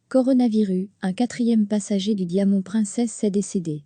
Coronavirus, un quatrième passager du Diamant Princess est décédé.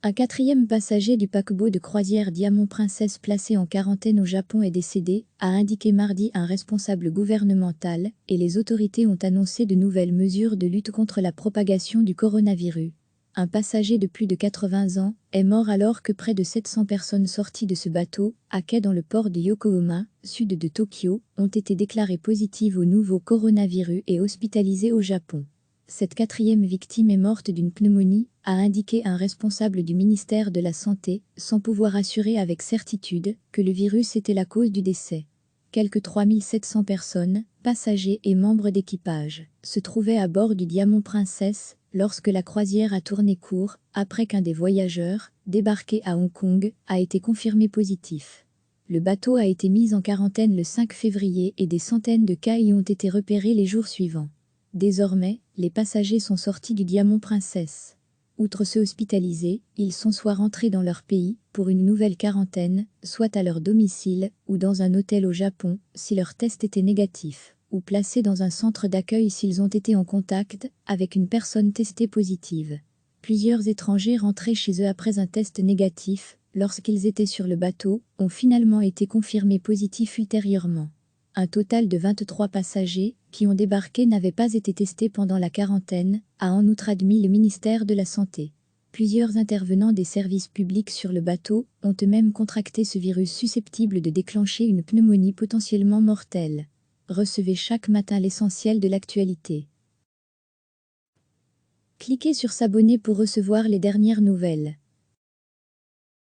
Un quatrième passager du paquebot de croisière Diamant Princess placé en quarantaine au Japon est décédé, a indiqué mardi un responsable gouvernemental, et les autorités ont annoncé de nouvelles mesures de lutte contre la propagation du coronavirus. Un passager de plus de 80 ans est mort alors que près de 700 personnes sorties de ce bateau, à quai dans le port de Yokohama, sud de Tokyo, ont été déclarées positives au nouveau coronavirus et hospitalisées au Japon. Cette quatrième victime est morte d'une pneumonie, a indiqué un responsable du ministère de la Santé, sans pouvoir assurer avec certitude que le virus était la cause du décès. Quelques 3700 personnes, passagers et membres d'équipage, se trouvaient à bord du Diamant Princess lorsque la croisière a tourné court, après qu'un des voyageurs, débarqué à Hong Kong, a été confirmé positif. Le bateau a été mis en quarantaine le 5 février et des centaines de cas y ont été repérés les jours suivants. Désormais, les passagers sont sortis du Diamant Princess. Outre ceux hospitalisés, ils sont soit rentrés dans leur pays pour une nouvelle quarantaine, soit à leur domicile ou dans un hôtel au Japon si leur test était négatif, ou placés dans un centre d'accueil s'ils ont été en contact avec une personne testée positive. Plusieurs étrangers rentrés chez eux après un test négatif, lorsqu'ils étaient sur le bateau, ont finalement été confirmés positifs ultérieurement. Un total de 23 passagers qui ont débarqué n'avaient pas été testés pendant la quarantaine, a en outre admis le ministère de la Santé. Plusieurs intervenants des services publics sur le bateau ont eux-mêmes contracté ce virus susceptible de déclencher une pneumonie potentiellement mortelle. Recevez chaque matin l'essentiel de l'actualité. Cliquez sur s'abonner pour recevoir les dernières nouvelles.